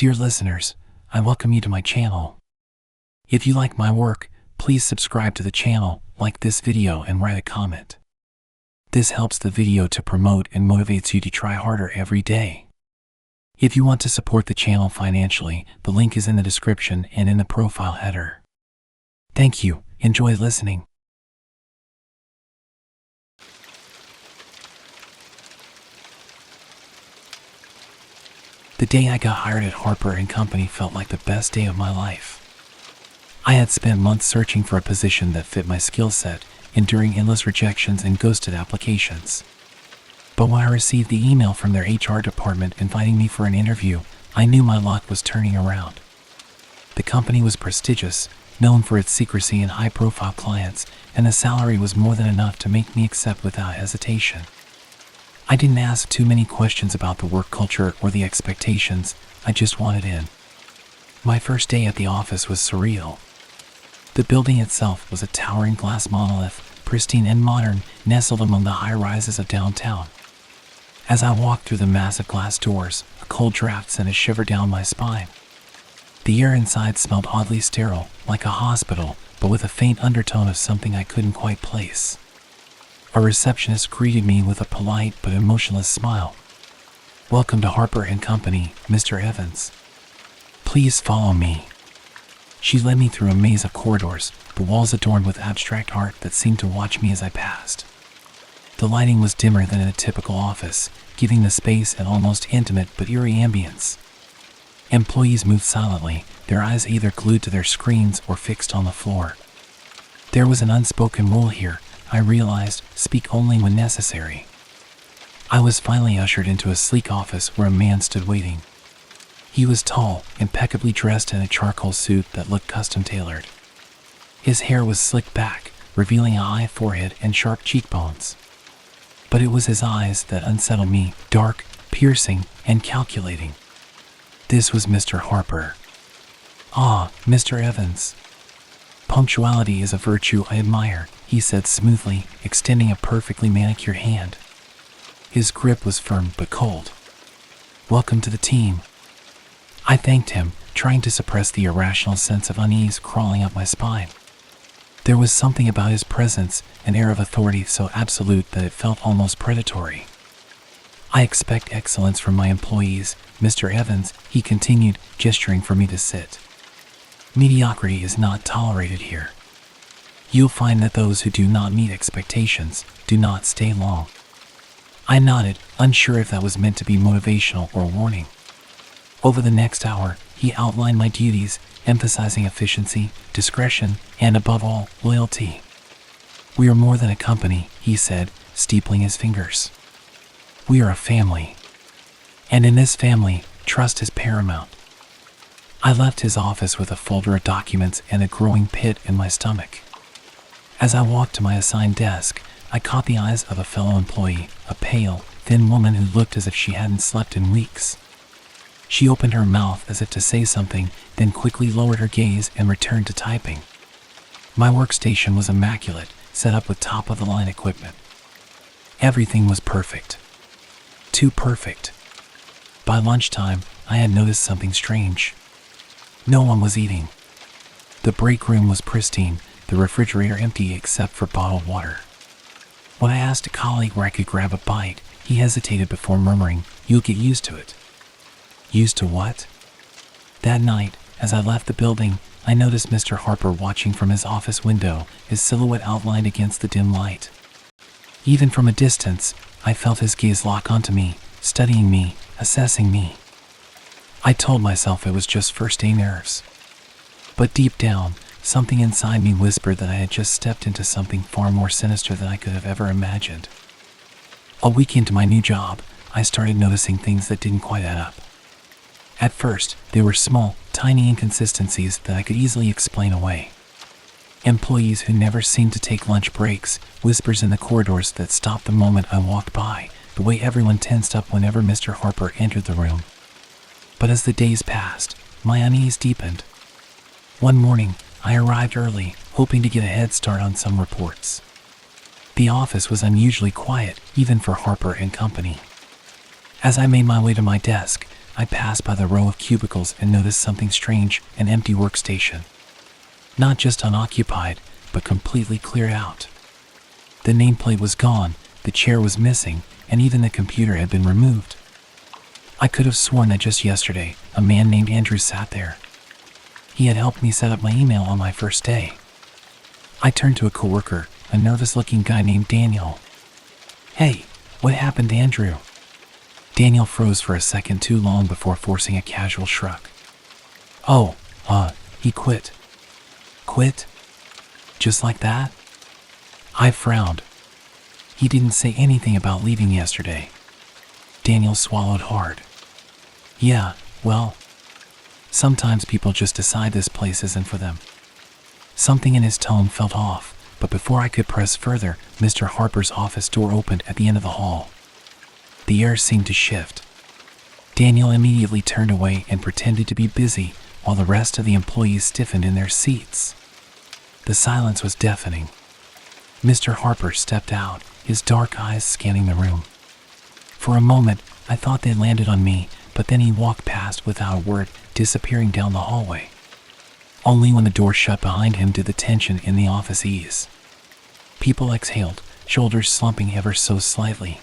Dear listeners, I welcome you to my channel. If you like my work, please subscribe to the channel, like this video and write a comment. This helps the video to promote and motivates you to try harder every day. If you want to support the channel financially, the link is in the description and in the profile header. Thank you. Enjoy listening. The day I got hired at Harper & Company felt like the best day of my life. I had spent months searching for a position that fit my skill set, enduring endless rejections and ghosted applications. But when I received the email from their HR department inviting me for an interview, I knew my luck was turning around. The company was prestigious, known for its secrecy and high-profile clients, and the salary was more than enough to make me accept without hesitation. I didn't ask too many questions about the work culture or the expectations, I just wanted in. My first day at the office was surreal. The building itself was a towering glass monolith, pristine and modern, nestled among the high-rises of downtown. As I walked through the massive glass doors, a cold draft sent a shiver down my spine. The air inside smelled oddly sterile, like a hospital, but with a faint undertone of something I couldn't quite place. A receptionist greeted me with a polite but emotionless smile. "Welcome to Harper & Company, Mr. Evans. Please follow me." She led me through a maze of corridors, the walls adorned with abstract art that seemed to watch me as I passed. The lighting was dimmer than in a typical office, giving the space an almost intimate but eerie ambience. Employees moved silently, their eyes either glued to their screens or fixed on the floor. There was an unspoken rule here, I realized, speak only when necessary. I was finally ushered into a sleek office where a man stood waiting. He was tall, impeccably dressed in a charcoal suit that looked custom-tailored. His hair was slicked back, revealing a high forehead and sharp cheekbones. But it was his eyes that unsettled me, dark, piercing, and calculating. This was Mr. Harper. "Ah, Mr. Evans. Punctuality is a virtue I admire," he said smoothly, extending a perfectly manicured hand. His grip was firm but cold. "Welcome to the team." I thanked him, trying to suppress the irrational sense of unease crawling up my spine. There was something about his presence, an air of authority so absolute that it felt almost predatory. "I expect excellence from my employees, Mr. Evans," he continued, gesturing for me to sit. "Mediocrity is not tolerated here. You'll find that those who do not meet expectations do not stay long." I nodded, unsure if that was meant to be motivational or a warning. Over the next hour, he outlined my duties, emphasizing efficiency, discretion, and above all, loyalty. "We are more than a company," he said, steepling his fingers. "We are a family. And in this family, trust is paramount." I left his office with a folder of documents and a growing pit in my stomach. As I walked to my assigned desk, I caught the eyes of a fellow employee, a pale, thin woman who looked as if she hadn't slept in weeks. She opened her mouth as if to say something, then quickly lowered her gaze and returned to typing. My workstation was immaculate, set up with top-of-the-line equipment. Everything was perfect. Too perfect. By lunchtime, I had noticed something strange. No one was eating. The break room was pristine, the refrigerator empty except for bottled water. When I asked a colleague where I could grab a bite, he hesitated before murmuring, "You'll get used to it." Used to what? That night, as I left the building, I noticed Mr. Harper watching from his office window, his silhouette outlined against the dim light. Even from a distance, I felt his gaze lock onto me, studying me, assessing me. I told myself it was just first-day nerves. But deep down, something inside me whispered that I had just stepped into something far more sinister than I could have ever imagined. A week into my new job, I started noticing things that didn't quite add up. At first, they were small, tiny inconsistencies that I could easily explain away. Employees who never seemed to take lunch breaks, whispers in the corridors that stopped the moment I walked by, the way everyone tensed up whenever Mr. Harper entered the room. But as the days passed, my unease deepened. One morning, I arrived early, hoping to get a head start on some reports. The office was unusually quiet, even for Harper & Company. As I made my way to my desk, I passed by the row of cubicles and noticed something strange, an empty workstation. Not just unoccupied, but completely cleared out. The nameplate was gone, the chair was missing, and even the computer had been removed. I could have sworn that just yesterday, a man named Andrew sat there. He had helped me set up my email on my first day. I turned to a coworker, a nervous-looking guy named Daniel. "Hey, what happened to Andrew?" Daniel froze for a second too long before forcing a casual shrug. "Oh, he quit." "Quit? Just like that?" I frowned. "He didn't say anything about leaving yesterday." Daniel swallowed hard. "Yeah, well, sometimes people just decide this place isn't for them." Something in his tone felt off, but before I could press further, Mr. Harper's office door opened at the end of the hall. The air seemed to shift. Daniel immediately turned away and pretended to be busy, while the rest of the employees stiffened in their seats. The silence was deafening. Mr. Harper stepped out, his dark eyes scanning the room. For a moment, I thought they'd landed on me, but then he walked past without a word, disappearing down the hallway. Only when the door shut behind him did the tension in the office ease. People exhaled, shoulders slumping ever so slightly.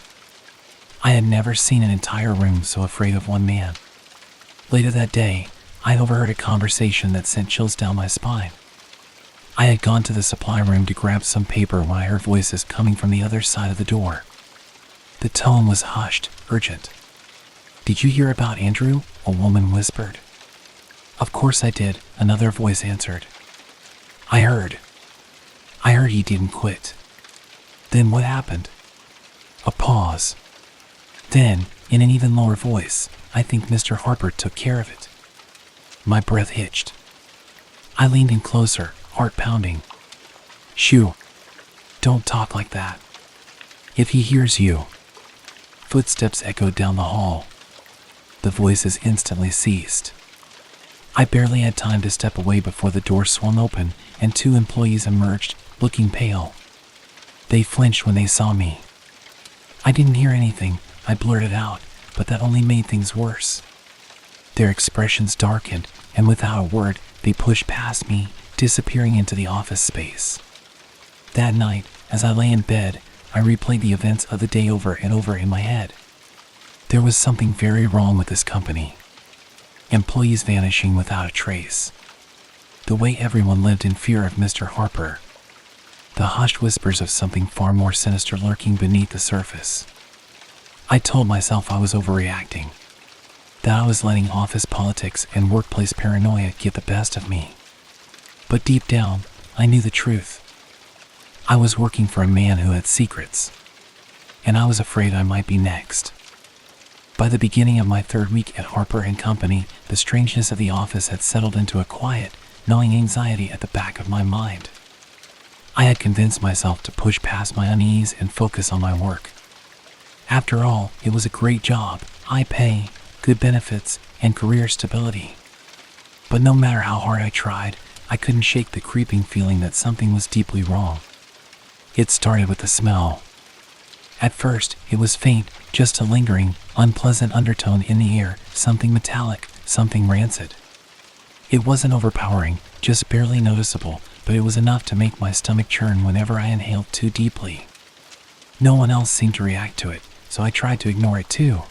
I had never seen an entire room so afraid of one man. Later that day, I overheard a conversation that sent chills down my spine. I had gone to the supply room to grab some paper when I heard voices coming from the other side of the door. The tone was hushed, urgent. "Did you hear about Andrew?" a woman whispered. "Of course I did," another voice answered. I heard he didn't quit." "Then what happened?" A pause. Then, in an even lower voice, "I think Mr. Harper took care of it." My breath hitched. I leaned in closer, heart pounding. "Shoo, don't talk like that. If he hears you." Footsteps echoed down the hall. The voices instantly ceased. I barely had time to step away before the door swung open and two employees emerged, looking pale. They flinched when they saw me. "I didn't hear anything," I blurted out, but that only made things worse. Their expressions darkened, and without a word, they pushed past me, disappearing into the office space. That night, as I lay in bed, I replayed the events of the day over and over in my head. There was something very wrong with this company. Employees vanishing without a trace. The way everyone lived in fear of Mr. Harper. The hushed whispers of something far more sinister lurking beneath the surface. I told myself I was overreacting, that I was letting office politics and workplace paranoia get the best of me. But deep down, I knew the truth. I was working for a man who had secrets, and I was afraid I might be next. By the beginning of my third week at Harper & Company, the strangeness of the office had settled into a quiet, gnawing anxiety at the back of my mind. I had convinced myself to push past my unease and focus on my work. After all, it was a great job, high pay, good benefits, and career stability. But no matter how hard I tried, I couldn't shake the creeping feeling that something was deeply wrong. It started with the smell. At first, it was faint, just a lingering, unpleasant undertone in the air, something metallic, something rancid. It wasn't overpowering, just barely noticeable, but it was enough to make my stomach churn whenever I inhaled too deeply. No one else seemed to react to it, so I tried to ignore it too.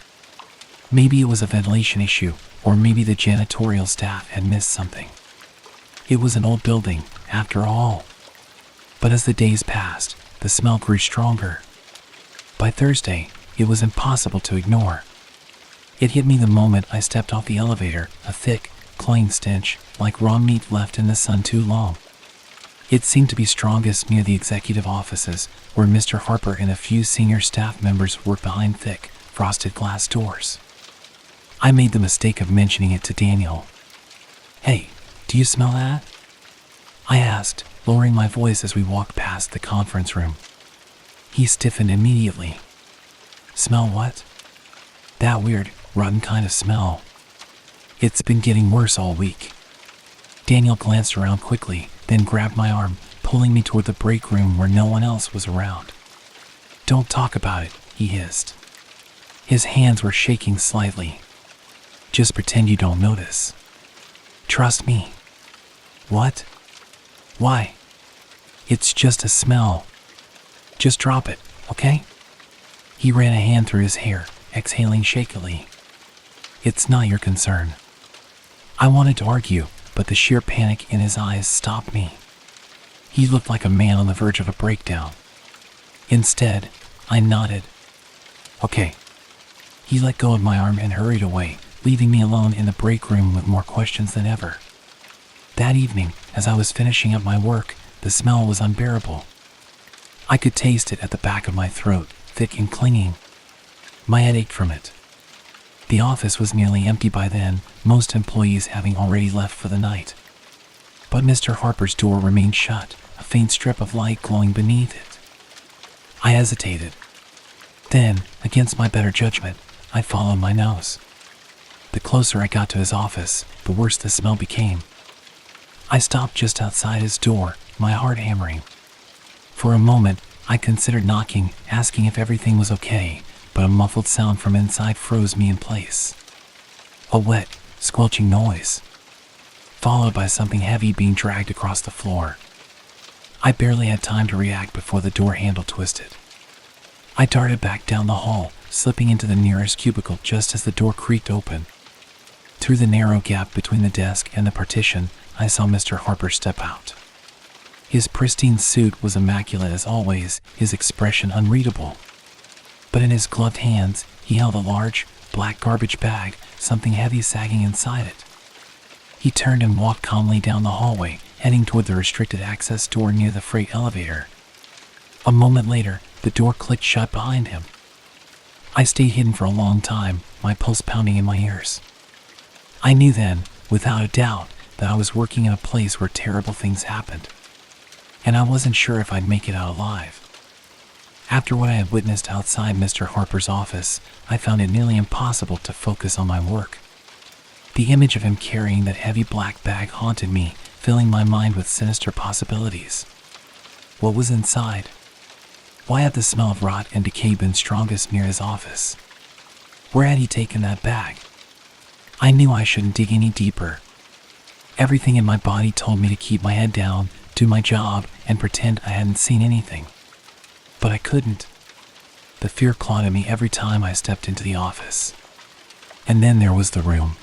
Maybe it was a ventilation issue, or maybe the janitorial staff had missed something. It was an old building, after all. But as the days passed, the smell grew stronger. By Thursday, it was impossible to ignore. It hit me the moment I stepped off the elevator, a thick, cloying stench, like raw meat left in the sun too long. It seemed to be strongest near the executive offices, where Mr. Harper and a few senior staff members worked behind thick, frosted glass doors. I made the mistake of mentioning it to Daniel. "Hey, do you smell that?" I asked, lowering my voice as we walked past the conference room. He stiffened immediately. "Smell what?" "That weird, rotten kind of smell. It's been getting worse all week." Daniel glanced around quickly, then grabbed my arm, pulling me toward the break room where no one else was around. "Don't talk about it," he hissed. His hands were shaking slightly. Just pretend you don't notice. Trust me. What? Why? It's just a smell. Just drop it, okay? He ran a hand through his hair, exhaling shakily. It's not your concern. I wanted to argue, but the sheer panic in his eyes stopped me. He looked like a man on the verge of a breakdown. Instead, I nodded. Okay. He let go of my arm and hurried away, leaving me alone in the break room with more questions than ever. That evening, as I was finishing up my work, the smell was unbearable. I could taste it at the back of my throat, thick and clinging. My head ached from it. The office was nearly empty by then, most employees having already left for the night. But Mr. Harper's door remained shut, a faint strip of light glowing beneath it. I hesitated. Then, against my better judgment, I followed my nose. The closer I got to his office, the worse the smell became. I stopped just outside his door, my heart hammering. For a moment, I considered knocking, asking if everything was okay, but a muffled sound from inside froze me in place. A wet, squelching noise, followed by something heavy being dragged across the floor. I barely had time to react before the door handle twisted. I darted back down the hall, slipping into the nearest cubicle just as the door creaked open. Through the narrow gap between the desk and the partition, I saw Mr. Harper step out. His pristine suit was immaculate as always, his expression unreadable. But in his gloved hands, he held a large, black garbage bag, something heavy sagging inside it. He turned and walked calmly down the hallway, heading toward the restricted access door near the freight elevator. A moment later, the door clicked shut behind him. I stayed hidden for a long time, my pulse pounding in my ears. I knew then, without a doubt, that I was working in a place where terrible things happened. And I wasn't sure if I'd make it out alive. After what I had witnessed outside Mr. Harper's office, I found it nearly impossible to focus on my work. The image of him carrying that heavy black bag haunted me, filling my mind with sinister possibilities. What was inside? Why had the smell of rot and decay been strongest near his office? Where had he taken that bag? I knew I shouldn't dig any deeper. Everything in my body told me to keep my head down, do my job, and pretend I hadn't seen anything. But I couldn't. The fear clawed at me every time I stepped into the office. And then there was the room.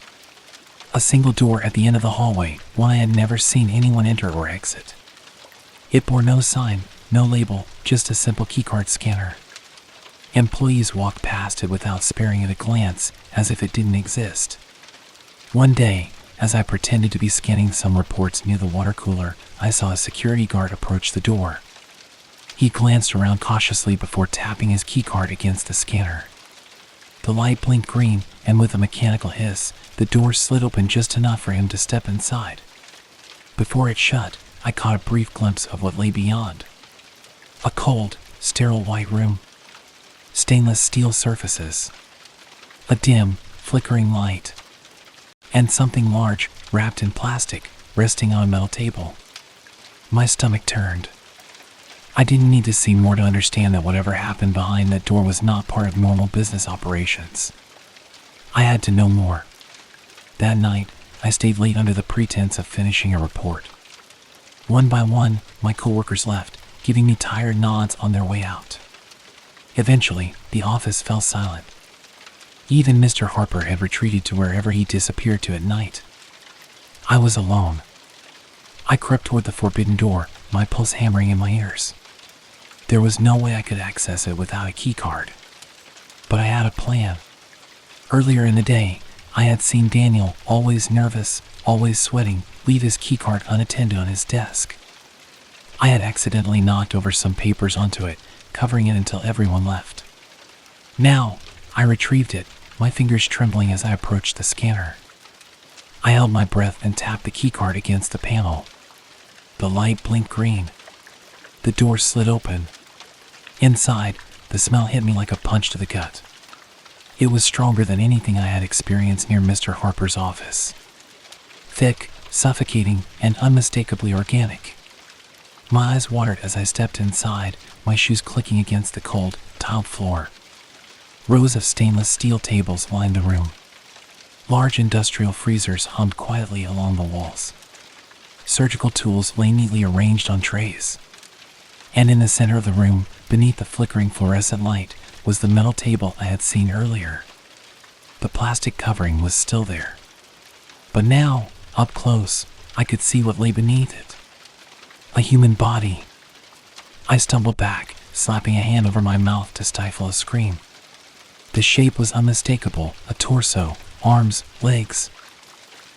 A single door at the end of the hallway, one I had never seen anyone enter or exit. It bore no sign, no label, just a simple keycard scanner. Employees walked past it without sparing it a glance, as if it didn't exist. One day, as I pretended to be scanning some reports near the water cooler, I saw a security guard approach the door. He glanced around cautiously before tapping his keycard against the scanner. The light blinked green, and with a mechanical hiss, the door slid open just enough for him to step inside. Before it shut, I caught a brief glimpse of what lay beyond. A cold, sterile white room. Stainless steel surfaces. A dim, flickering light. And something large, wrapped in plastic, resting on a metal table. My stomach turned. I didn't need to see more to understand that whatever happened behind that door was not part of normal business operations. I had to know more. That night, I stayed late under the pretense of finishing a report. One by one, my coworkers left, giving me tired nods on their way out. Eventually, the office fell silent. Even Mr. Harper had retreated to wherever he disappeared to at night. I was alone. I crept toward the forbidden door, my pulse hammering in my ears. There was no way I could access it without a keycard. But I had a plan. Earlier in the day, I had seen Daniel, always nervous, always sweating, leave his keycard unattended on his desk. I had accidentally knocked over some papers onto it, covering it until everyone left. Now, I retrieved it, my fingers trembling as I approached the scanner. I held my breath and tapped the keycard against the panel. The light blinked green. The door slid open. Inside, the smell hit me like a punch to the gut. It was stronger than anything I had experienced near Mr. Harper's office. Thick, suffocating, and unmistakably organic. My eyes watered as I stepped inside, my shoes clicking against the cold, tiled floor. Rows of stainless steel tables lined the room. Large industrial freezers hummed quietly along the walls. Surgical tools lay neatly arranged on trays. And in the center of the room, beneath the flickering fluorescent light, was the metal table I had seen earlier. The plastic covering was still there. But now, up close, I could see what lay beneath it. A human body. I stumbled back, slapping a hand over my mouth to stifle a scream. The shape was unmistakable, a torso, arms, legs.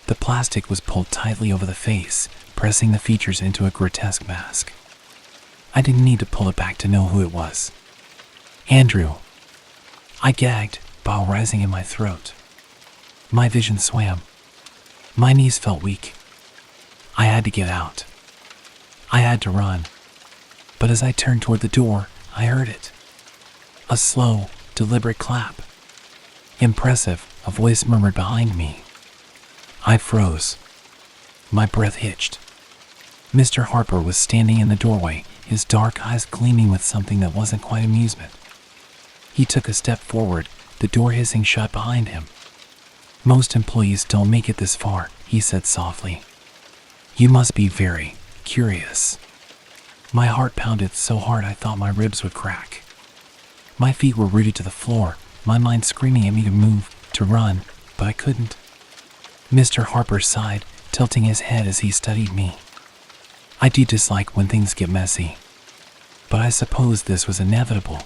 The plastic was pulled tightly over the face, pressing the features into a grotesque mask. I didn't need to pull it back to know who it was. Andrew. I gagged, bile rising in my throat. My vision swam. My knees felt weak. I had to get out. I had to run. But as I turned toward the door, I heard it. A slow, deliberate clap. Impressive, a voice murmured behind me. I froze. My breath hitched. Mr. Harper was standing in the doorway, his dark eyes gleaming with something that wasn't quite amusement. He took a step forward, the door hissing shut behind him. Most employees don't make it this far, he said softly. You must be very curious. My heart pounded so hard I thought my ribs would crack. My feet were rooted to the floor, my mind screaming at me to move, to run, but I couldn't. Mr. Harper sighed, tilting his head as he studied me. I do dislike when things get messy, but I suppose this was inevitable.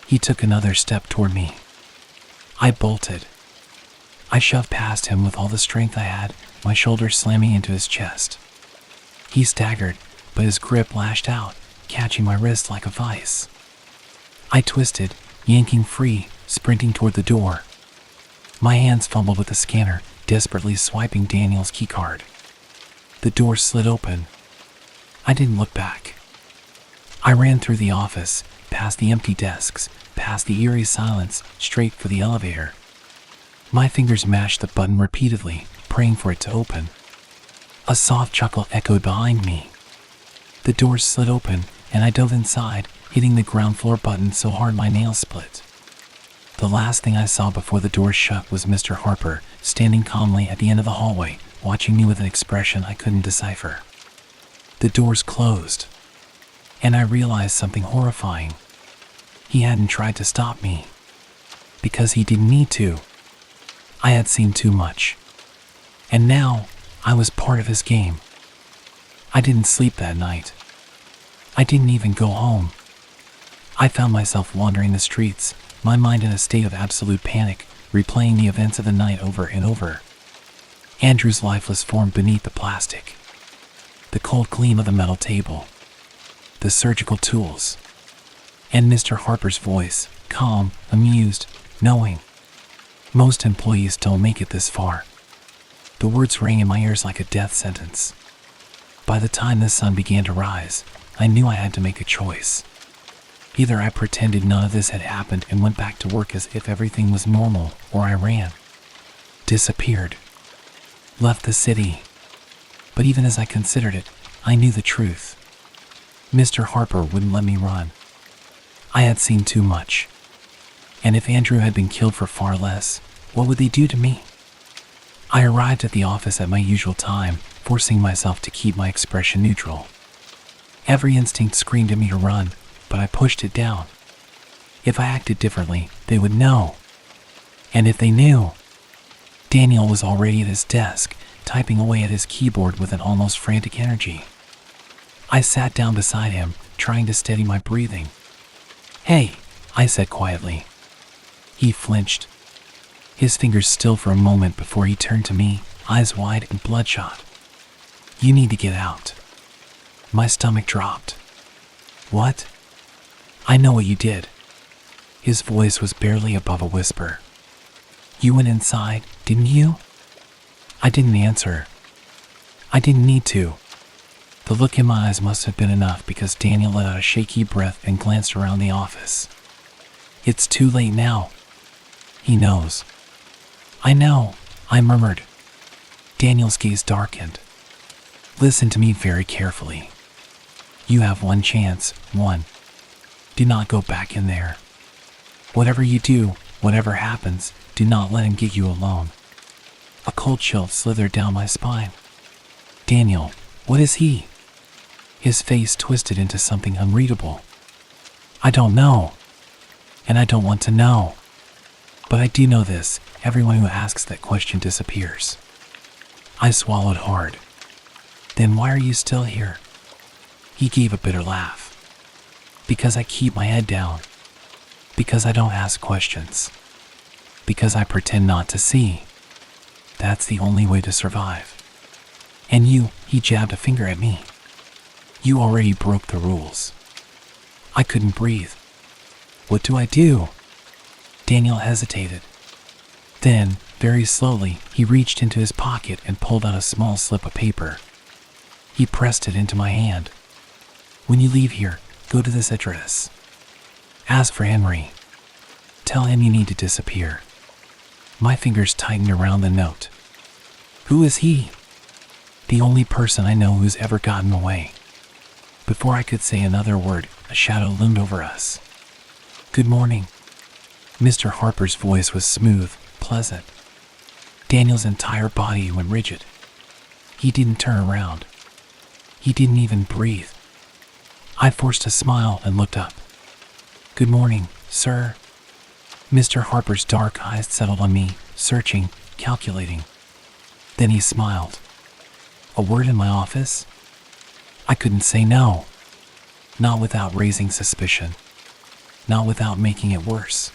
He took another step toward me. I bolted. I shoved past him with all the strength I had, my shoulders slamming into his chest. He staggered, but his grip lashed out, catching my wrist like a vice. I twisted, yanking free, sprinting toward the door. My hands fumbled with the scanner, desperately swiping Daniel's keycard. The door slid open. I didn't look back. I ran through the office, past the empty desks, past the eerie silence, straight for the elevator. My fingers mashed the button repeatedly, praying for it to open. A soft chuckle echoed behind me. The door slid open, and I dove inside, hitting the ground floor button so hard my nails split. The last thing I saw before the door shut was Mr. Harper, standing calmly at the end of the hallway, watching me with an expression I couldn't decipher. The doors closed, and I realized something horrifying. He hadn't tried to stop me, because he didn't need to. I had seen too much, and now I was part of his game. I didn't sleep that night. I didn't even go home. I found myself wandering the streets, my mind in a state of absolute panic, replaying the events of the night over and over. Andrew's lifeless form beneath the plastic. The cold gleam of the metal table. The surgical tools. And Mr. Harper's voice, calm, amused, knowing. Most employees don't make it this far. The words rang in my ears like a death sentence. By the time the sun began to rise, I knew I had to make a choice. Either I pretended none of this had happened and went back to work as if everything was normal, or I ran. Disappeared. Left the city. But even as I considered it, I knew the truth. Mr. Harper wouldn't let me run. I had seen too much. And if Andrew had been killed for far less, what would they do to me? I arrived at the office at my usual time, forcing myself to keep my expression neutral. Every instinct screamed at me to run, but I pushed it down. If I acted differently, they would know. And if they knew, Daniel was already at his desk, typing away at his keyboard with an almost frantic energy. I sat down beside him, trying to steady my breathing. "Hey," I said quietly. He flinched. His fingers still for a moment before he turned to me, eyes wide and bloodshot. "You need to get out." My stomach dropped. "What?" "I know what you did." His voice was barely above a whisper. "You went inside, didn't you?" I didn't answer. I didn't need to. The look in my eyes must have been enough because Daniel let out a shaky breath and glanced around the office. "It's too late now." "He knows." "I know," I murmured. Daniel's gaze darkened. "Listen to me very carefully. You have one chance, one. Do not go back in there. Whatever you do, whatever happens, do not let him get you alone. A cold chill slithered down my spine. Daniel, what is he? His face twisted into something unreadable. I don't know. And I don't want to know. But I do know this, everyone who asks that question disappears. I swallowed hard. Then why are you still here? He gave a bitter laugh. Because I keep my head down. Because I don't ask questions. Because I pretend not to see. That's the only way to survive. And you, he jabbed a finger at me. You already broke the rules. I couldn't breathe. What do I do? Daniel hesitated. Then, very slowly, he reached into his pocket and pulled out a small slip of paper. He pressed it into my hand. When you leave here, go to this address. Ask for Henry. Tell him you need to disappear. My fingers tightened around the note. Who is he? The only person I know who's ever gotten away. Before I could say another word, a shadow loomed over us. Good morning. Mr. Harper's voice was smooth, pleasant. Daniel's entire body went rigid. He didn't turn around. He didn't even breathe. I forced a smile and looked up. Good morning, sir. Mr. Harper's dark eyes settled on me, searching, calculating. Then he smiled. A word in my office? I couldn't say no. Not without raising suspicion. Not without making it worse.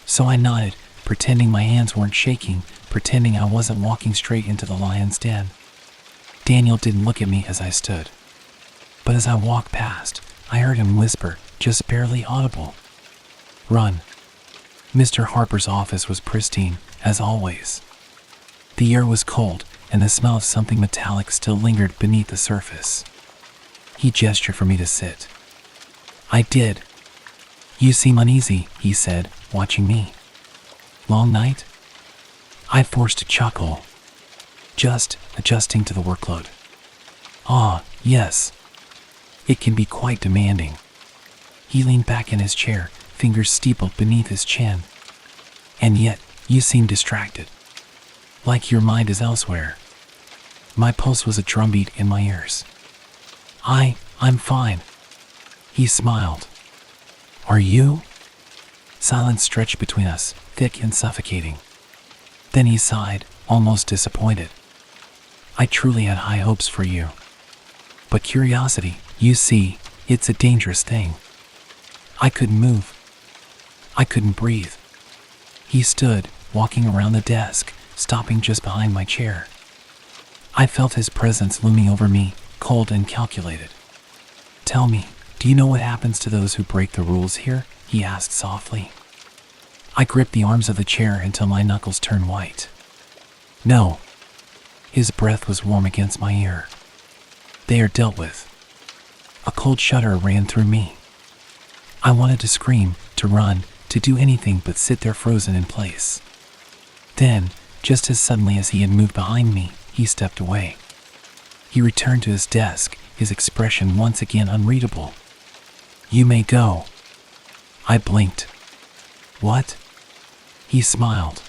So I nodded, pretending my hands weren't shaking, pretending I wasn't walking straight into the lion's den. Daniel didn't look at me as I stood. But as I walked past, I heard him whisper, just barely audible. Run. Mr. Harper's office was pristine, as always. The air was cold, and the smell of something metallic still lingered beneath the surface. He gestured for me to sit. I did. You seem uneasy, he said, watching me. Long night? I forced a chuckle. Just adjusting to the workload. Ah, yes. It can be quite demanding. He leaned back in his chair, fingers steepled beneath his chin. And yet, you seem distracted. Like your mind is elsewhere. My pulse was a drumbeat in my ears. I'm fine. He smiled. Are you? Silence stretched between us, thick and suffocating. Then he sighed, almost disappointed. I truly had high hopes for you. But curiosity, you see, it's a dangerous thing. I couldn't move. I couldn't breathe. He stood, walking around the desk, stopping just behind my chair. I felt his presence looming over me, cold and calculated. Tell me, do you know what happens to those who break the rules here? He asked softly. I gripped the arms of the chair until my knuckles turned white. No. His breath was warm against my ear. They are dealt with. A cold shudder ran through me. I wanted to scream, to run, to do anything but sit there frozen in place. Then, just as suddenly as he had moved behind me, he stepped away. He returned to his desk, his expression once again unreadable. You may go. I blinked. What? He smiled.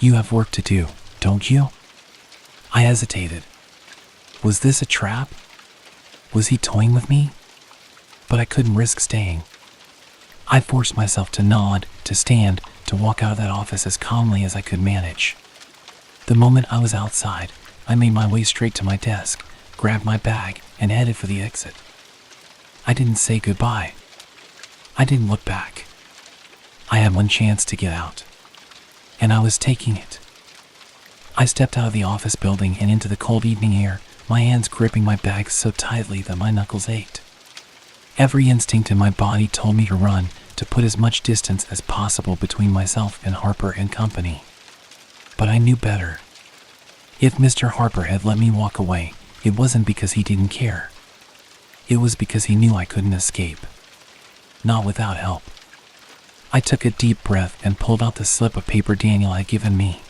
You have work to do, don't you? I hesitated. Was this a trap? Was he toying with me? But I couldn't risk staying. I forced myself to nod, to stand, to walk out of that office as calmly as I could manage. The moment I was outside, I made my way straight to my desk, grabbed my bag, and headed for the exit. I didn't say goodbye. I didn't look back. I had one chance to get out, and I was taking it. I stepped out of the office building and into the cold evening air, my hands gripping my bag so tightly that my knuckles ached. Every instinct in my body told me to run, to put as much distance as possible between myself and Harper and company. But I knew better. If Mr. Harper had let me walk away, it wasn't because he didn't care. It was because he knew I couldn't escape. Not without help. I took a deep breath and pulled out the slip of paper Daniel had given me.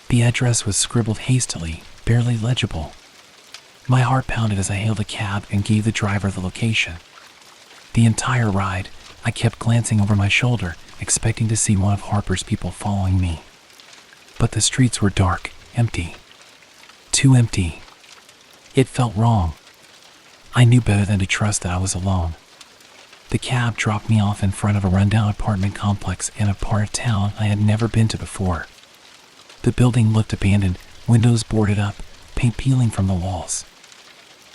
The address was scribbled hastily, barely legible. My heart pounded as I hailed a cab and gave the driver the location. The entire ride, I kept glancing over my shoulder, expecting to see one of Harper's people following me. But the streets were dark, empty. Too empty. It felt wrong. I knew better than to trust that I was alone. The cab dropped me off in front of a rundown apartment complex in a part of town I had never been to before. The building looked abandoned, windows boarded up, paint peeling from the walls.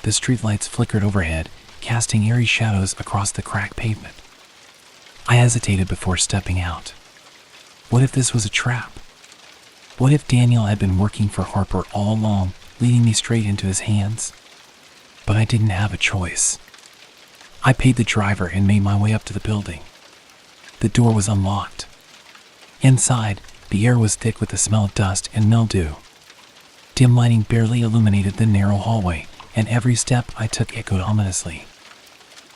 The streetlights flickered overhead, casting eerie shadows across the cracked pavement. I hesitated before stepping out. What if this was a trap? What if Daniel had been working for Harper all along, leading me straight into his hands? But I didn't have a choice. I paid the driver and made my way up to the building. The door was unlocked. Inside, the air was thick with the smell of dust and mildew. Dim lighting barely illuminated the narrow hallway, and every step I took echoed ominously.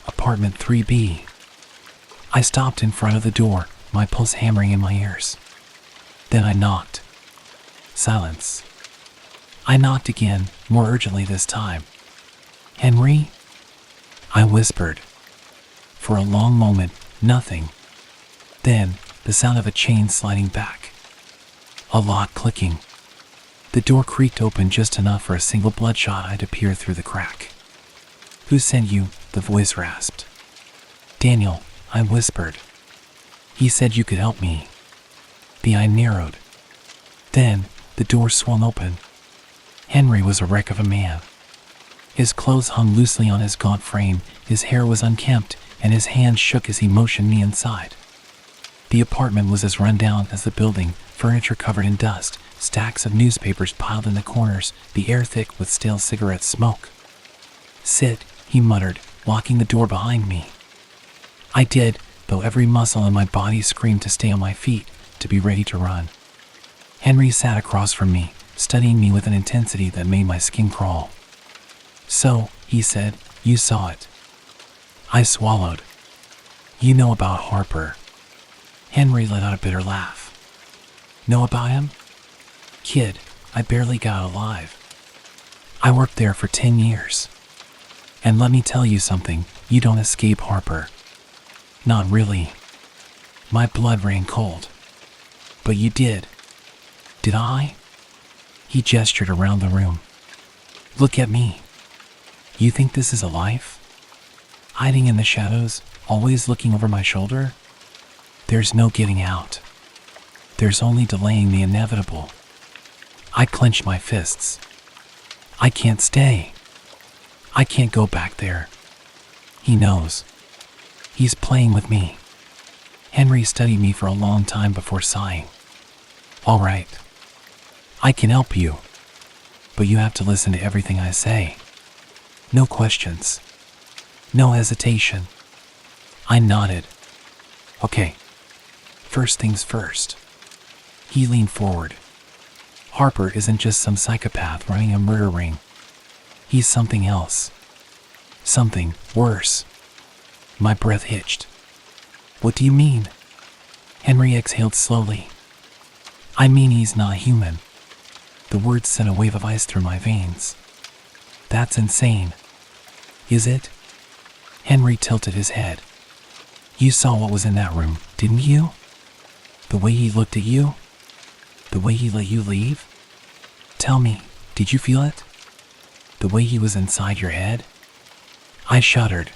Apartment 3B. I stopped in front of the door, my pulse hammering in my ears. Then I knocked. Silence. I knocked again, more urgently this time. "Henry?" I whispered. For a long moment, nothing. Then, the sound of a chain sliding back. A lock clicking. The door creaked open just enough for a single bloodshot eye to peer through the crack. "Who sent you?" the voice rasped. "Daniel," I whispered. "He said you could help me." The eye narrowed. Then, the door swung open. Henry was a wreck of a man. His clothes hung loosely on his gaunt frame, his hair was unkempt, and his hands shook as he motioned me inside. The apartment was as run down as the building, furniture covered in dust, stacks of newspapers piled in the corners, the air thick with stale cigarette smoke. "Sit," he muttered, locking the door behind me. I did, though every muscle in my body screamed to stay on my feet, to be ready to run. Henry sat across from me, studying me with an intensity that made my skin crawl. "So," he said, "you saw it." I swallowed. "You know about Harper." Henry let out a bitter laugh. "Know about him?" "Kid, I barely got out alive. I worked there for 10 years. And let me tell you something, you don't escape Harper. Not really." My blood ran cold. "But you did." "Did I?" He gestured around the room. "Look at me. You think this is a life? Hiding in the shadows, always looking over my shoulder? There's no getting out. There's only delaying the inevitable." I clenched my fists. "I can't stay. I can't go back there. He knows. He's playing with me." Henry studied me for a long time before sighing. "All right. I can help you. But you have to listen to everything I say. No questions. No hesitation." I nodded. "Okay. First things first." He leaned forward. "Harper isn't just some psychopath running a murder ring. He's something else. Something worse." My breath hitched. "What do you mean?" Henry exhaled slowly. "I mean he's not human." The words sent a wave of ice through my veins. "That's insane." "Is it?" Henry tilted his head. "You saw what was in that room, didn't you? The way he looked at you? The way he let you leave? Tell me, did you feel it? The way he was inside your head?" I shuddered.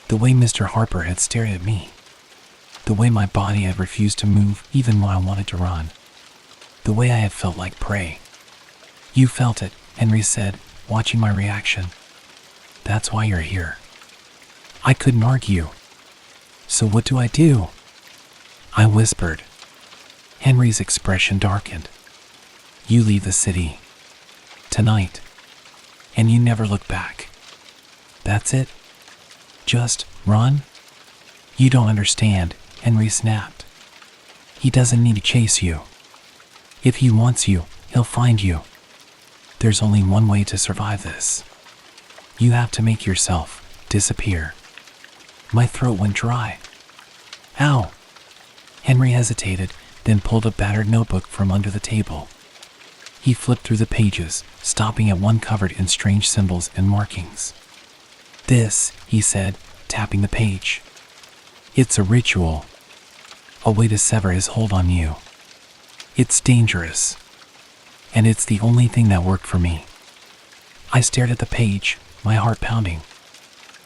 The way Mr. Harper had stared at me. The way my body had refused to move even when I wanted to run. The way I had felt like prey. "You felt it," Henry said, watching my reaction. "That's why you're here." I couldn't argue. "So what do I do?" I whispered. Henry's expression darkened. "You leave the city. Tonight. And you never look back. That's it? Just run?" "You don't understand," Henry snapped. "He doesn't need to chase you. If he wants you, he'll find you. There's only one way to survive this. You have to make yourself disappear." My throat went dry. "Ow!" Henry hesitated, then pulled a battered notebook from under the table. He flipped through the pages, stopping at one covered in strange symbols and markings. "This," he said, tapping the page. "It's a ritual. A way to sever his hold on you. It's dangerous. And it's the only thing that worked for me. I stared at the page, my heart pounding.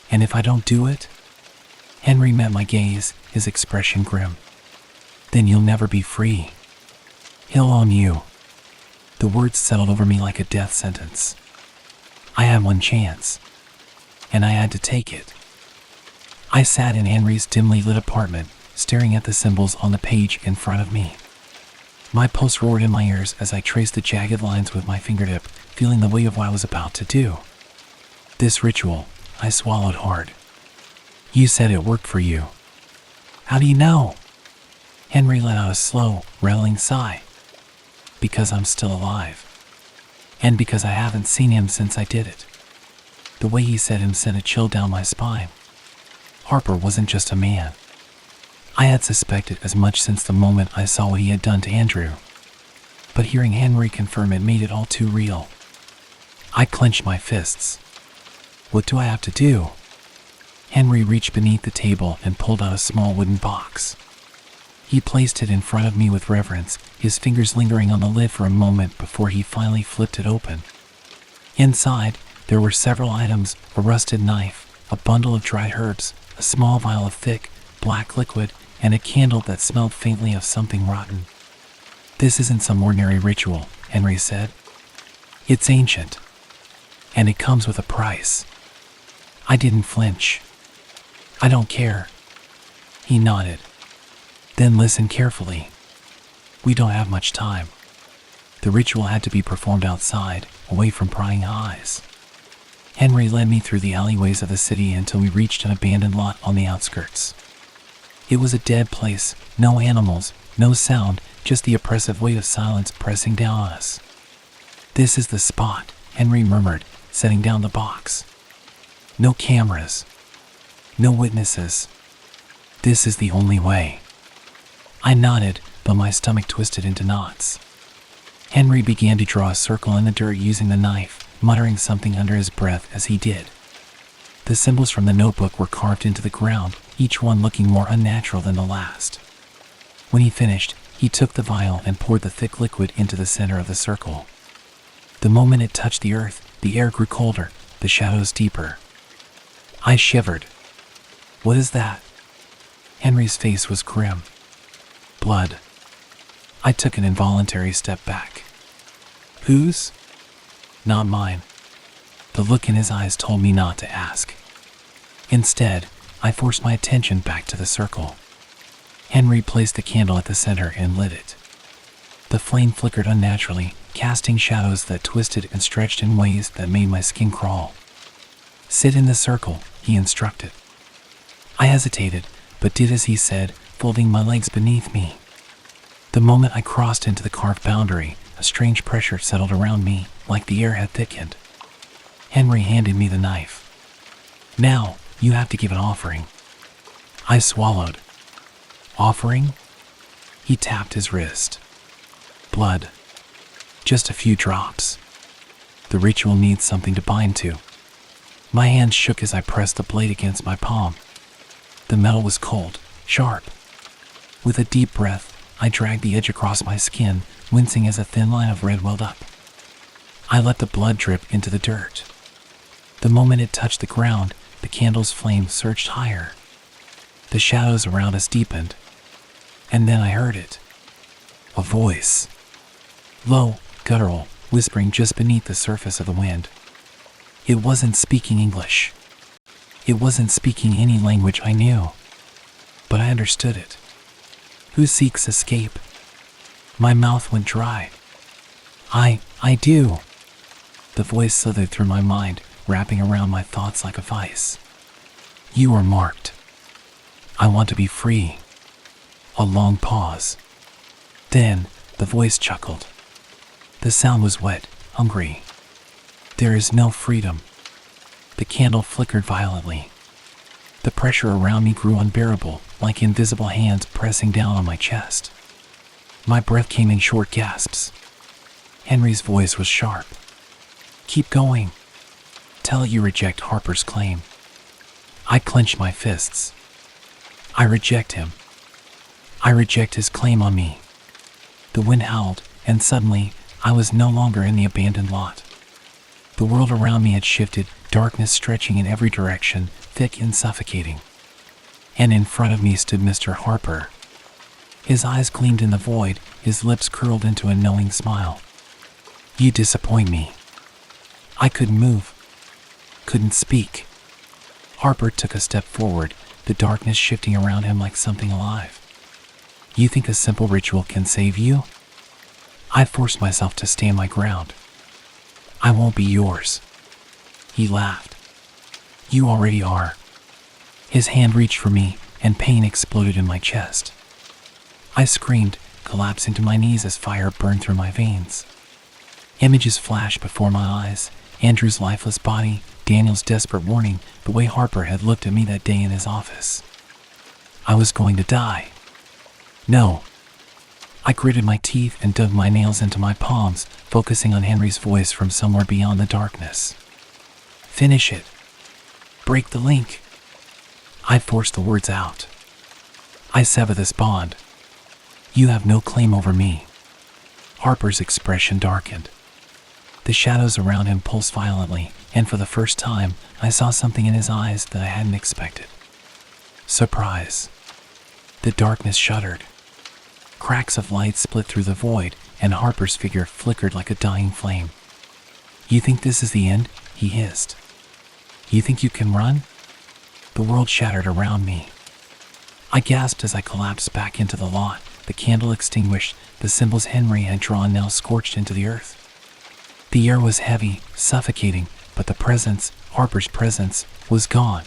And if I don't do it? Henry met my gaze, his expression grim. Then you'll never be free. He'll own you. The words settled over me like a death sentence. I had one chance, and I had to take it. I sat in Henry's dimly lit apartment, staring at the symbols on the page in front of me. My pulse roared in my ears as I traced the jagged lines with my fingertip, feeling the weight of what I was about to do. This ritual, I swallowed hard. You said it worked for you. How do you know? Henry let out a slow, rattling sigh. Because I'm still alive. And because I haven't seen him since I did it. The way he said him sent a chill down my spine. Harper wasn't just a man. I had suspected as much since the moment I saw what he had done to Andrew. But hearing Henry confirm it made it all too real. I clenched my fists. What do I have to do? Henry reached beneath the table and pulled out a small wooden box. He placed it in front of me with reverence, his fingers lingering on the lid for a moment before he finally flipped it open. Inside, there were several items: a rusted knife, a bundle of dried herbs, a small vial of thick, black liquid, and a candle that smelled faintly of something rotten. This isn't some ordinary ritual, Henry said. It's ancient. And it comes with a price. I didn't flinch. I don't care. He nodded. Then listen carefully. We don't have much time. The ritual had to be performed outside, away from prying eyes. Henry led me through the alleyways of the city until we reached an abandoned lot on the outskirts. It was a dead place, no animals, no sound, just the oppressive weight of silence pressing down on us. This is the spot, Henry murmured, setting down the box. No cameras. No witnesses. This is the only way. I nodded, but my stomach twisted into knots. Henry began to draw a circle in the dirt using the knife, muttering something under his breath as he did. The symbols from the notebook were carved into the ground, each one looking more unnatural than the last. When he finished, he took the vial and poured the thick liquid into the center of the circle. The moment it touched the earth, the air grew colder, the shadows deeper. I shivered. What is that? Henry's face was grim. Blood. I took an involuntary step back. Whose? Not mine. The look in his eyes told me not to ask. Instead, I forced my attention back to the circle. Henry placed the candle at the center and lit it. The flame flickered unnaturally, casting shadows that twisted and stretched in ways that made my skin crawl. Sit in the circle, he instructed. I hesitated, but did as he said, folding my legs beneath me. The moment I crossed into the carved boundary, a strange pressure settled around me, like the air had thickened. Henry handed me the knife. Now, you have to give an offering. I swallowed. Offering? He tapped his wrist. Blood. Just a few drops. The ritual needs something to bind to. My hand shook as I pressed the blade against my palm. The metal was cold, sharp. With a deep breath, I dragged the edge across my skin, wincing as a thin line of red welled up. I let the blood drip into the dirt. The moment it touched the ground, the candle's flame surged higher. The shadows around us deepened. And then I heard it. A voice. Low, guttural, whispering just beneath the surface of the wind. It wasn't speaking English. It wasn't speaking any language I knew. But I understood it. Who seeks escape? My mouth went dry. I do. The voice slithered through my mind, wrapping around my thoughts like a vice. You are marked. I want to be free. A long pause. Then, the voice chuckled. The sound was wet, hungry. There is no freedom. The candle flickered violently. The pressure around me grew unbearable, like invisible hands pressing down on my chest. My breath came in short gasps. Henry's voice was sharp. Keep going. Tell you reject Harper's claim. I clenched my fists. I reject him. I reject his claim on me. The wind howled, and suddenly, I was no longer in the abandoned lot. The world around me had shifted, darkness stretching in every direction, thick and suffocating. And in front of me stood Mr. Harper. His eyes gleamed in the void, his lips curled into a knowing smile. "You disappoint me." I couldn't move, couldn't speak. Harper took a step forward, the darkness shifting around him like something alive. "You think a simple ritual can save you?" I forced myself to stand my ground. "I won't be yours." He laughed. "You already are." His hand reached for me, and pain exploded in my chest. I screamed, collapsing to my knees as fire burned through my veins. Images flashed before my eyes: Andrew's lifeless body, Daniel's desperate warning, the way Harper had looked at me that day in his office. I was going to die. No. I gritted my teeth and dug my nails into my palms, focusing on Henry's voice from somewhere beyond the darkness. "Finish it. Break the link." I forced the words out. "I sever this bond. You have no claim over me." Harper's expression darkened. The shadows around him pulsed violently, and for the first time, I saw something in his eyes that I hadn't expected. Surprise. The darkness shuddered. Cracks of light split through the void, and Harper's figure flickered like a dying flame. "You think this is the end?" he hissed. "You think you can run?" The world shattered around me. I gasped as I collapsed back into the lot, the candle extinguished, the symbols Henry had drawn now scorched into the earth. The air was heavy, suffocating, but the presence, Harper's presence, was gone.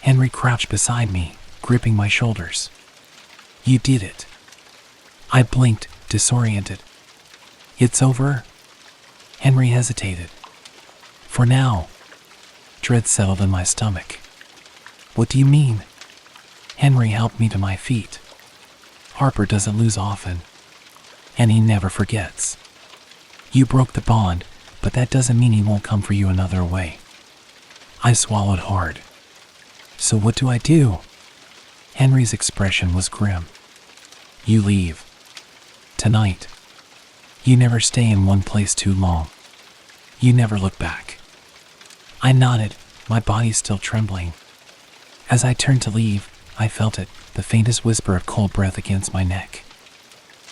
Henry crouched beside me, gripping my shoulders. "You did it." I blinked, disoriented. "It's over?" Henry hesitated. "For now." Dread settled in my stomach. "What do you mean?" Henry helped me to my feet. "Harper doesn't lose often. And he never forgets. You broke the bond, but that doesn't mean he won't come for you another way." I swallowed hard. "So what do I do?" Henry's expression was grim. "You leave. Tonight. You never stay in one place too long. You never look back." I nodded, my body still trembling. As I turned to leave, I felt it, the faintest whisper of cold breath against my neck.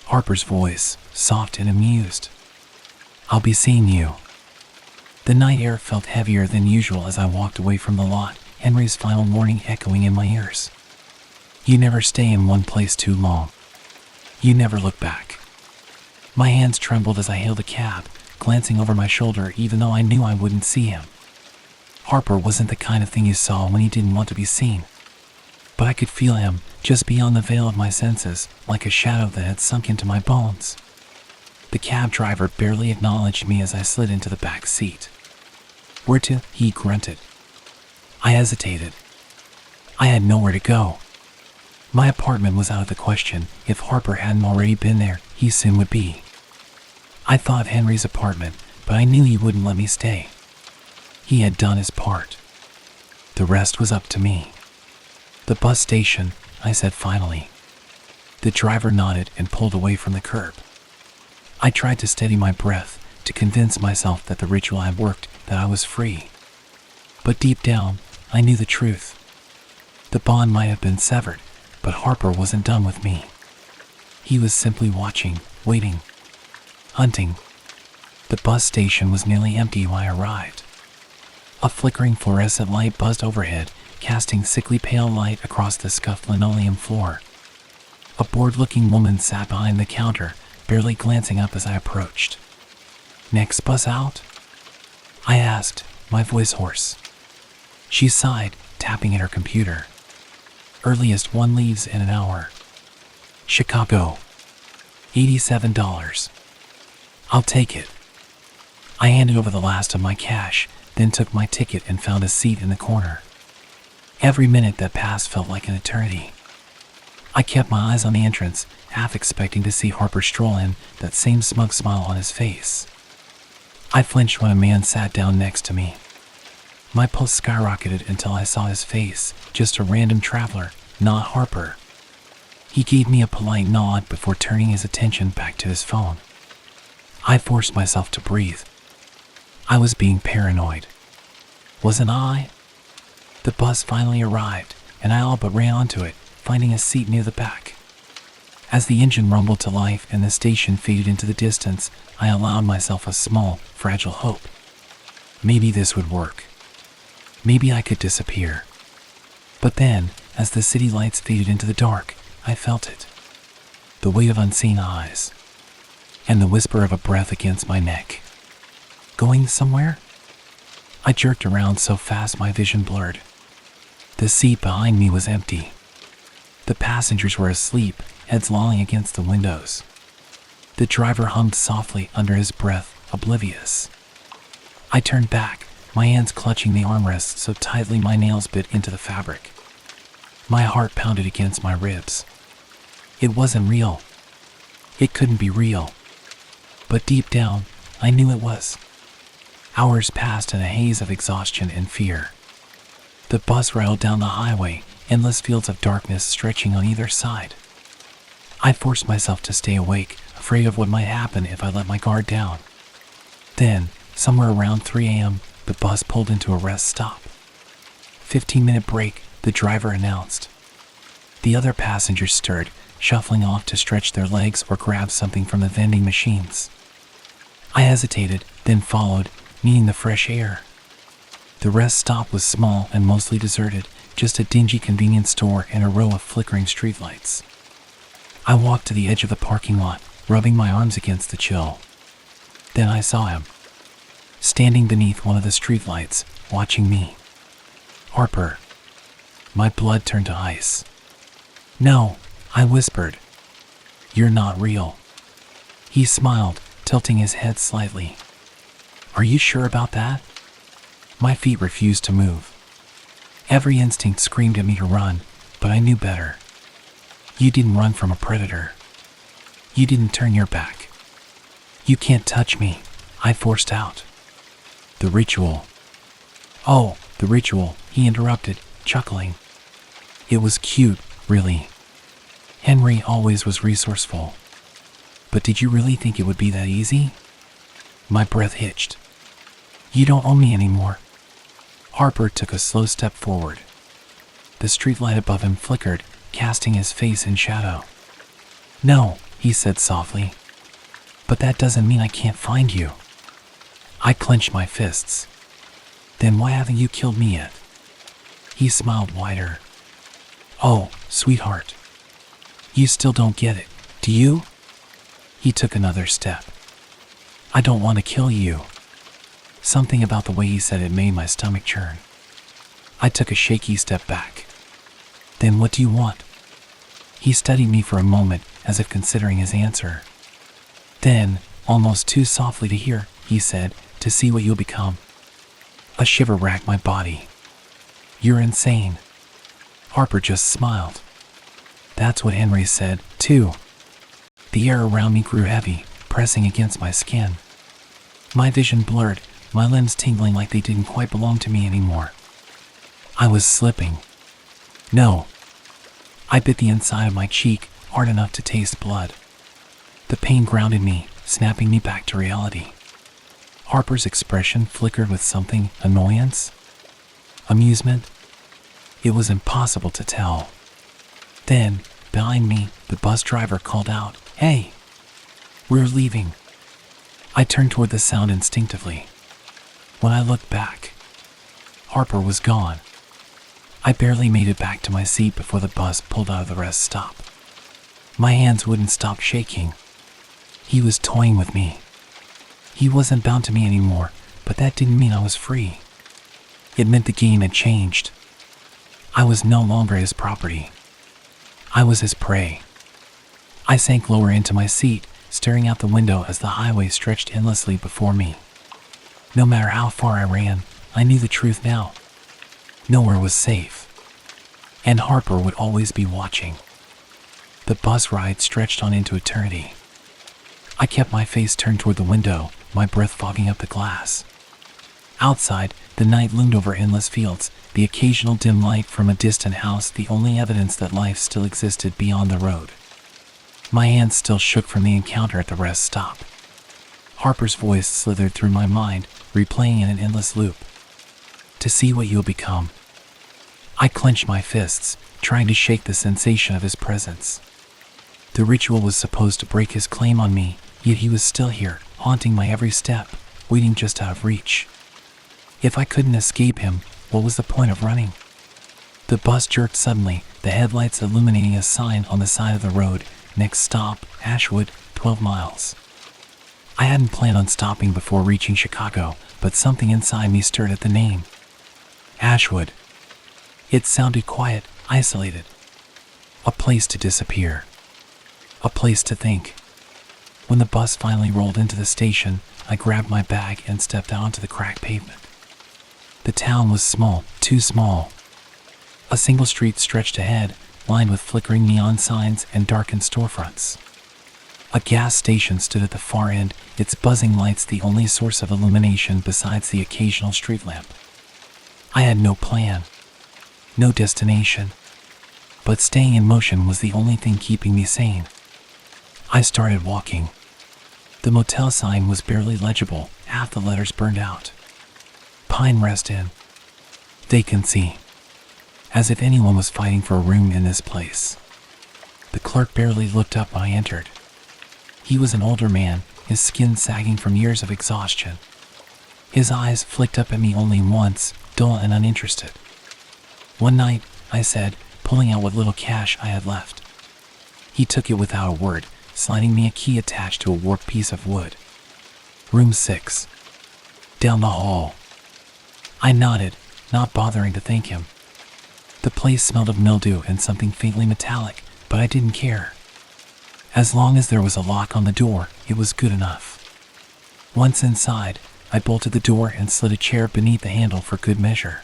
Harper's voice, soft and amused. "I'll be seeing you." The night air felt heavier than usual as I walked away from the lot, Henry's final warning echoing in my ears. "You never stay in one place too long. You never look back." My hands trembled as I hailed a cab, glancing over my shoulder even though I knew I wouldn't see him. Harper wasn't the kind of thing you saw when he didn't want to be seen. But I could feel him, just beyond the veil of my senses, like a shadow that had sunk into my bones. The cab driver barely acknowledged me as I slid into the back seat. "Where to?" he grunted. I hesitated. I had nowhere to go. My apartment was out of the question. If Harper hadn't already been there, he soon would be. I thought of Henry's apartment, but I knew he wouldn't let me stay. He had done his part. The rest was up to me. "The bus station," I said finally. The driver nodded and pulled away from the curb. I tried to steady my breath, to convince myself that the ritual had worked, that I was free. But deep down, I knew the truth. The bond might have been severed, but Harper wasn't done with me. He was simply watching, waiting, hunting. The bus station was nearly empty when I arrived. A flickering fluorescent light buzzed overhead, casting sickly pale light across the scuffed linoleum floor. A bored-looking woman sat behind the counter, barely glancing up as I approached. "Next bus out?" I asked, my voice hoarse. She sighed, tapping at her computer. "Earliest one leaves in an hour. Chicago. $87. "I'll take it." I handed over the last of my cash, then took my ticket and found a seat in the corner. Every minute that passed felt like an eternity. I kept my eyes on the entrance, half expecting to see Harper stroll in, that same smug smile on his face. I flinched when a man sat down next to me. My pulse skyrocketed until I saw his face, just a random traveler, not Harper. He gave me a polite nod before turning his attention back to his phone. I forced myself to breathe. I was being paranoid. Wasn't I? The bus finally arrived, and I all but ran onto it, finding a seat near the back. As the engine rumbled to life and the station faded into the distance, I allowed myself a small, fragile hope. Maybe this would work. Maybe I could disappear. But then, as the city lights faded into the dark, I felt it. The weight of unseen eyes. And the whisper of a breath against my neck. Going somewhere? I jerked around so fast my vision blurred. The seat behind me was empty. The passengers were asleep, heads lolling against the windows. The driver hummed softly under his breath, oblivious. I turned back, my hands clutching the armrests so tightly my nails bit into the fabric. My heart pounded against my ribs. It wasn't real. It couldn't be real. But deep down, I knew it was. Hours passed in a haze of exhaustion and fear. The bus rattled down the highway, endless fields of darkness stretching on either side. I forced myself to stay awake, afraid of what might happen if I let my guard down. Then, somewhere around 3 a.m., the bus pulled into a rest stop. 15-minute break, the driver announced. The other passengers stirred, shuffling off to stretch their legs or grab something from the vending machines. I hesitated, then followed, needing the fresh air. The rest stop was small and mostly deserted, just a dingy convenience store and a row of flickering streetlights. I walked to the edge of the parking lot, rubbing my arms against the chill. Then I saw him, standing beneath one of the streetlights, watching me. Harper. My blood turned to ice. "No," I whispered. "You're not real." He smiled, tilting his head slightly. "Are you sure about that?" My feet refused to move. Every instinct screamed at me to run, but I knew better. You didn't run from a predator. You didn't turn your back. "You can't touch me," I forced out. "The ritual." "Oh, the ritual," he interrupted, chuckling. It was cute, really. Henry always was resourceful. But did you really think it would be that easy? My breath hitched. "You don't own me anymore." Harper took a slow step forward. The streetlight above him flickered, casting his face in shadow. "No," he said softly. "But that doesn't mean I can't find you." I clenched my fists. "Then why haven't you killed me yet?" He smiled wider. "Oh, sweetheart. You still don't get it, do you?" He took another step. "I don't want to kill you." Something about the way he said it made my stomach churn. I took a shaky step back. "Then what do you want?" He studied me for a moment, as if considering his answer. Then, almost too softly to hear, he said, "To see what you'll become." A shiver racked my body. "You're insane." Harper just smiled. That's what Henry said, too. The air around me grew heavy, pressing against my skin. My vision blurred, my limbs tingling like they didn't quite belong to me anymore. I was slipping. "No." I bit the inside of my cheek, hard enough to taste blood. The pain grounded me, snapping me back to reality. Harper's expression flickered with something, annoyance? Amusement? It was impossible to tell. Then, behind me, the bus driver called out, "Hey! We're leaving." I turned toward the sound instinctively. When I looked back, Harper was gone. I barely made it back to my seat before the bus pulled out of the rest stop. My hands wouldn't stop shaking. He was toying with me. He wasn't bound to me anymore, but that didn't mean I was free. It meant the game had changed. I was no longer his property. I was his prey. I sank lower into my seat, staring out the window as the highway stretched endlessly before me. No matter how far I ran, I knew the truth now. Nowhere was safe. And Harper would always be watching. The bus ride stretched on into eternity. I kept my face turned toward the window, my breath fogging up the glass. Outside, the night loomed over endless fields, the occasional dim light from a distant house the only evidence that life still existed beyond the road. My hands still shook from the encounter at the rest stop. Harper's voice slithered through my mind, replaying in an endless loop. To see what you'll become. I clenched my fists, trying to shake the sensation of his presence. The ritual was supposed to break his claim on me, yet he was still here, haunting my every step, waiting just out of reach. If I couldn't escape him, what was the point of running? The bus jerked suddenly, the headlights illuminating a sign on the side of the road. Next stop, Ashwood, 12 miles. I hadn't planned on stopping before reaching Chicago, but something inside me stirred at the name. Ashwood. It sounded quiet, isolated. A place to disappear. A place to think. When the bus finally rolled into the station, I grabbed my bag and stepped out onto the cracked pavement. The town was small, too small. A single street stretched ahead, lined with flickering neon signs and darkened storefronts. A gas station stood at the far end, its buzzing lights the only source of illumination besides the occasional street lamp. I had no plan, no destination, but staying in motion was the only thing keeping me sane. I started walking. The motel sign was barely legible, half the letters burned out. Pine Rest Inn. Vacancy. As if anyone was fighting for a room in this place. The clerk barely looked up when I entered. He was an older man, his skin sagging from years of exhaustion. His eyes flicked up at me only once, dull and uninterested. One night, I said, pulling out what little cash I had left. He took it without a word, sliding me a key attached to a warped piece of wood. Room 6. Down the hall. I nodded, not bothering to thank him. The place smelled of mildew and something faintly metallic, but I didn't care. As long as there was a lock on the door, it was good enough. Once inside, I bolted the door and slid a chair beneath the handle for good measure.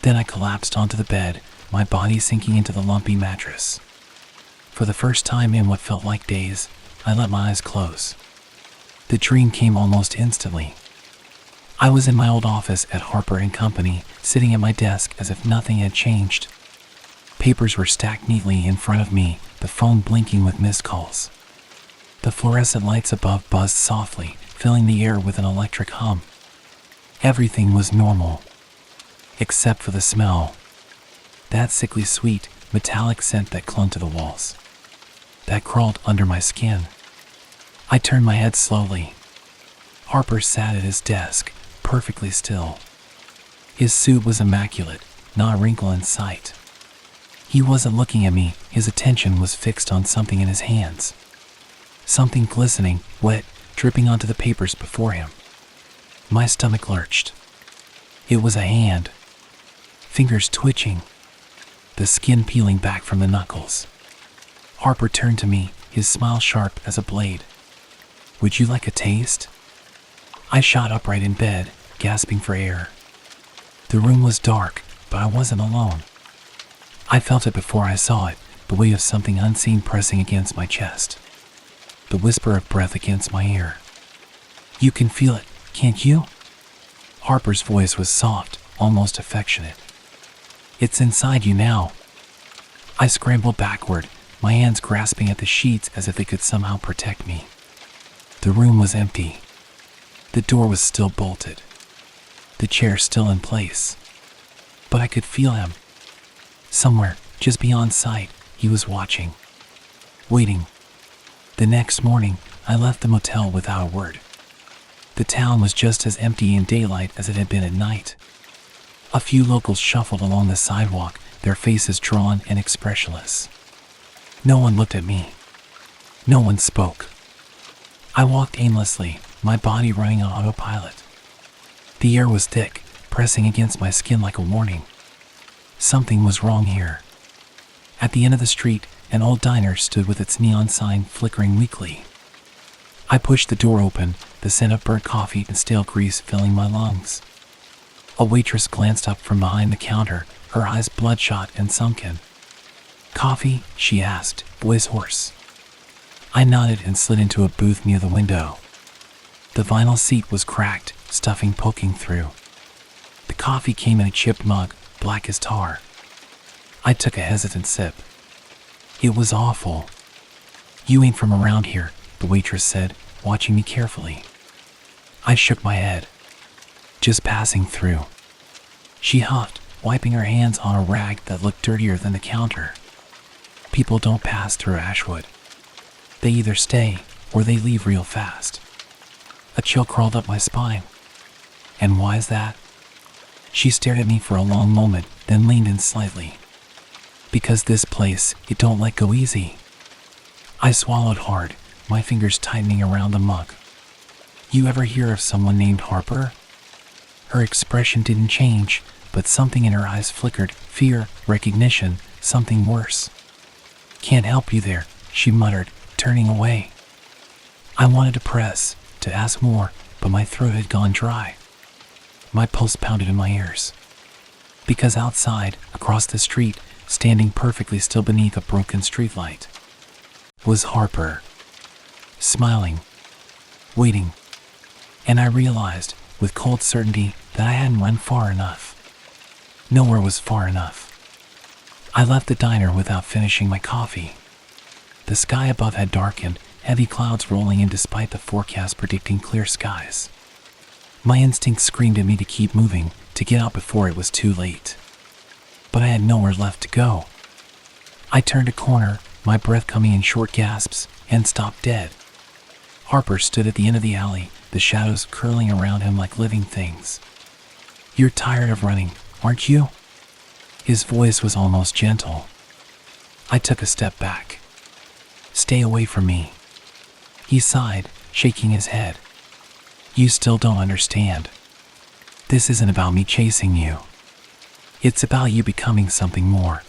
Then I collapsed onto the bed, my body sinking into the lumpy mattress. For the first time in what felt like days, I let my eyes close. The dream came almost instantly. I was in my old office at Harper & Company, sitting at my desk as if nothing had changed. Papers were stacked neatly in front of me, the phone blinking with missed calls. The fluorescent lights above buzzed softly, filling the air with an electric hum. Everything was normal, except for the smell. That sickly sweet, metallic scent that clung to the walls. That crawled under my skin. I turned my head slowly. Harper sat at his desk, perfectly still. His suit was immaculate, not a wrinkle in sight. He wasn't looking at me, his attention was fixed on something in his hands. Something glistening, wet, dripping onto the papers before him. My stomach lurched. It was a hand. Fingers twitching. The skin peeling back from the knuckles. Harper turned to me, his smile sharp as a blade. Would you like a taste? I shot upright in bed, gasping for air. The room was dark, but I wasn't alone. I felt it before I saw it, the weight of something unseen pressing against my chest. The whisper of breath against my ear. You can feel it, can't you? Harper's voice was soft, almost affectionate. It's inside you now. I scrambled backward, my hands grasping at the sheets as if they could somehow protect me. The room was empty. The door was still bolted. The chair still in place. But I could feel him. Somewhere, just beyond sight, he was watching. Waiting. The next morning, I left the motel without a word. The town was just as empty in daylight as it had been at night. A few locals shuffled along the sidewalk, their faces drawn and expressionless. No one looked at me. No one spoke. I walked aimlessly, my body running on autopilot. The air was thick, pressing against my skin like a warning. Something was wrong here. At the end of the street, an old diner stood with its neon sign flickering weakly. I pushed the door open, the scent of burnt coffee and stale grease filling my lungs. A waitress glanced up from behind the counter, her eyes bloodshot and sunken. Coffee? She asked, voice hoarse. I nodded and slid into a booth near the window. The vinyl seat was cracked, stuffing poking through. The coffee came in a chipped mug, black as tar. I took a hesitant sip. It was awful. "You ain't from around here," the waitress said, watching me carefully. I shook my head. "Just passing through." She huffed, wiping her hands on a rag that looked dirtier than the counter. "People don't pass through Ashwood. They either stay or they leave real fast." A chill crawled up my spine. "And why is that?" She stared at me for a long moment, then leaned in slightly. "Because this place, it don't let go easy." I swallowed hard, my fingers tightening around the mug. "You ever hear of someone named Harper?" Her expression didn't change, but something in her eyes flickered, fear, recognition, something worse. "Can't help you there," she muttered, turning away. I wanted to press, to ask more, but my throat had gone dry. My pulse pounded in my ears. Because outside, across the street, standing perfectly still beneath a broken streetlight, was Harper. Smiling. Waiting. And I realized, with cold certainty, that I hadn't run far enough. Nowhere was far enough. I left the diner without finishing my coffee. The sky above had darkened, heavy clouds rolling in despite the forecast predicting clear skies. My instinct screamed at me to keep moving, to get out before it was too late. But I had nowhere left to go. I turned a corner, my breath coming in short gasps, and stopped dead. Harper stood at the end of the alley, the shadows curling around him like living things. "You're tired of running, aren't you?" His voice was almost gentle. I took a step back. "Stay away from me." He sighed, shaking his head. "You still don't understand. This isn't about me chasing you. It's about you becoming something more."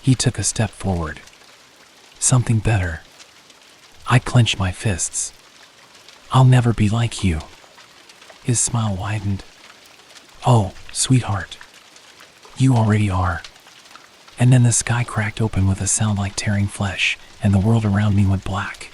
He took a step forward. "Something better." I clenched my fists. "I'll never be like you." His smile widened. "Oh, sweetheart. You already are." And then the sky cracked open with a sound like tearing flesh, and the world around me went black.